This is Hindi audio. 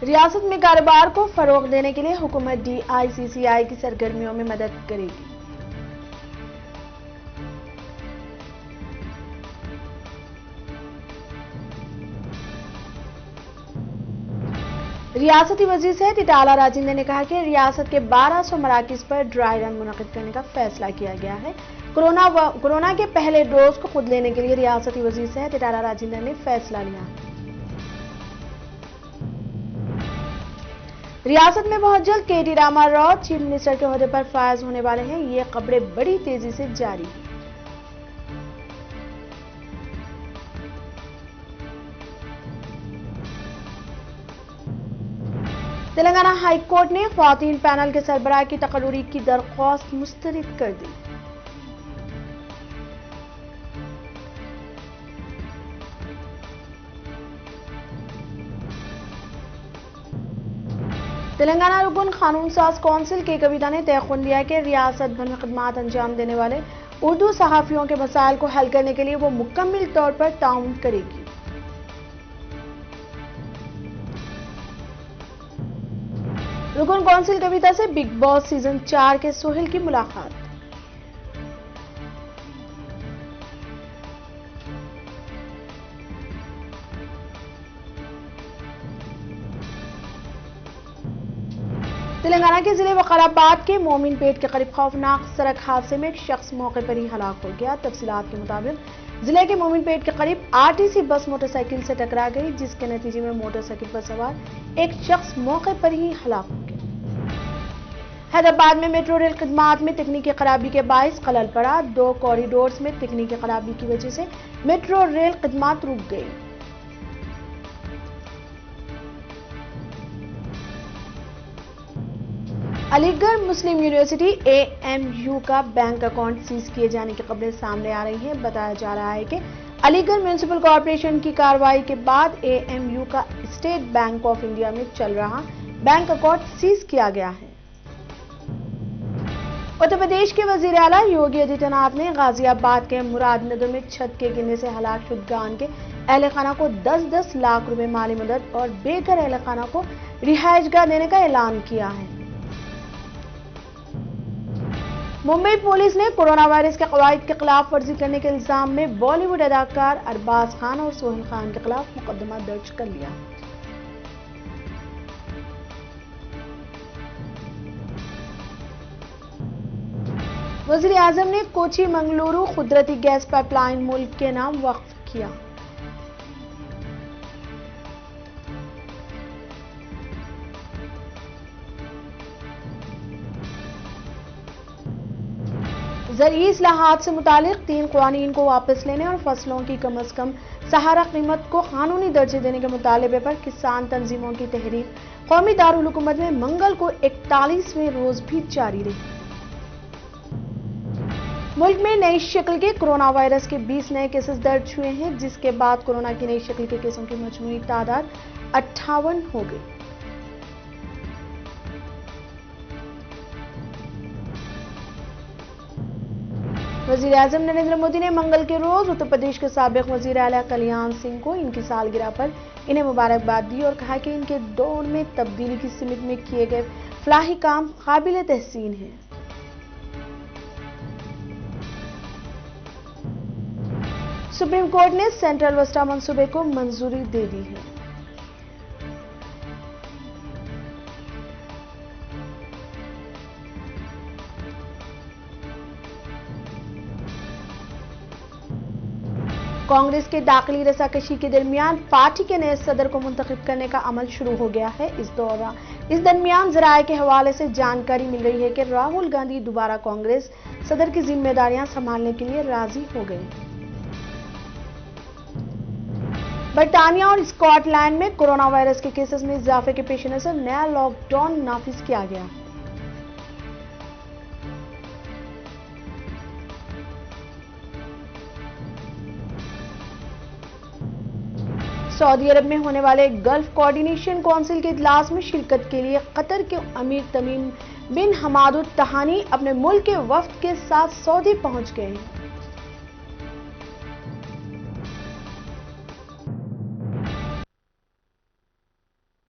रियासत में कारोबार को फरोग देने के लिए हुकूमत DICCI की सरगर्मियों में मदद करेगी। रियासती वजीर सहित इटाला राजेंद्र ने कहा कि रियासत के 1200 मराकिज पर ड्राई रन मुनक्किद करने का फैसला किया गया है। कोरोना के पहले डोज को खुद लेने के लिए रियासती वजीर सहित इटाला राजेंद्र ने फैसला लिया। रियासत में बहुत जल्द KT रामाराव चीफ मिनिस्टर के ओहदे पर फायज होने वाले हैं। ये खबरें बड़ी तेजी से जारी हैं। तेलंगाना हाई कोर्ट ने ख्वातीन पैनल के सरबराह की तकर्री की दरख्वास्त मुस्तरद कर दी। तेलंगाना रुकन कानून साज कौंसिल के कविता ने तयख्खुन दिया कि रियासत भर में खदमात अंजाम देने वाले उर्दू सहाफियों के मसाइल को हल करने के लिए वो मुकम्मल तौर पर ताउन करेगी। रुकन कौंसिल कविता से बिग बॉस सीजन 4 के सोहेल की मुलाकात। तेलंगाना के जिले वकाराबाद के मोमिनपेट के करीब खौफनाक सड़क हादसे में एक शख्स मौके पर ही हलाक हो गया। तफसीलात के मुताबिक जिले के मोमिनपेट के करीब RTC बस मोटरसाइकिल से टकरा गई, जिसके नतीजे में मोटरसाइकिल पर सवार एक शख्स मौके पर ही हलाक हो गया। हैदराबाद में मेट्रो रेल खिदमात में तकनीकी खराबी के बायस खलल पड़ा। 2 कॉरिडोर्स में तकनीकी खराबी की वजह से मेट्रो रेल खिदमात रुक गई। अलीगढ़ मुस्लिम यूनिवर्सिटी AMU का बैंक अकाउंट सीज किए जाने की खबरें सामने आ रही हैं। बताया जा रहा है कि अलीगढ़ म्युनिसिपल कॉर्पोरेशन की कार्रवाई के बाद AMU का स्टेट बैंक ऑफ इंडिया में चल रहा बैंक अकाउंट सीज किया गया है। उत्तर प्रदेश के वजीर आला योगी आदित्यनाथ ने गाजियाबाद के मुरादनगर में छत के गिरने से हलाक शुदगान के अहल खाना को 10-10 लाख रुपए माली मदद और बेघर अहल खाना को रिहाइशगाह देने का ऐलान किया है। मुंबई पुलिस ने कोरोना वायरस के कवायद के खिलाफ वर्जी करने के इल्जाम में बॉलीवुड अदाकार अरबाज खान और सोहेल खान के खिलाफ मुकदमा दर्ज कर लिया। वजीर आजम ने कोची मंगलुरु कुदरती गैस पाइपलाइन मुल्क के नाम वक्फ किया। ज़रई इस्लाहात से मुतालिक 3 क़वानीन को वापस लेने और फसलों की कम अज कम सहारा कीमत को कानूनी दर्जे देने के मुतालबे पर किसान तंजीमों की तहरीक कौमी दारुल हुकूमत में मंगल को 41वें रोज भी जारी रही। मुल्क में नई शक्ल के कोरोना वायरस के 20 नए केसेस दर्ज हुए हैं, जिसके बाद कोरोना की नई शक्ल के केसों की मजमूई तादाद 58 हो गई। वजीर आजम नरेंद्र मोदी ने मंगल के रोज उत्तर प्रदेश के साबिक वजीर आला कल्याण सिंह को इनकी सालगिरह पर इन्हें मुबारकबाद दी और कहा कि इनके दौर में तब्दीली की सिमत में किए गए फलाही काम काबिल तहसीन है। सुप्रीम कोर्ट ने सेंट्रल वस्टा मंसूबे को मंजूरी दे दी है। कांग्रेस के दाखिली रसाकशी के दरमियान पार्टी के नए सदर को मुंतखब करने का अमल शुरू हो गया है। इस दरमियान जराये के हवाले से जानकारी मिल रही है कि राहुल गांधी दोबारा कांग्रेस सदर की जिम्मेदारियां संभालने के लिए राजी हो गए। बरतानिया और स्कॉटलैंड में कोरोना वायरस के केसेस में इजाफे के पेश नजर नया लॉकडाउन नाफिज किया गया। सऊदी अरब में होने वाले गल्फ कोऑर्डिनेशन काउंसिल के इजलास में शिरकत के लिए कतर के अमीर तमीम बिन हमाद अल तहानी अपने मुल्क के वफ्द के साथ सऊदी पहुंच गए हैं।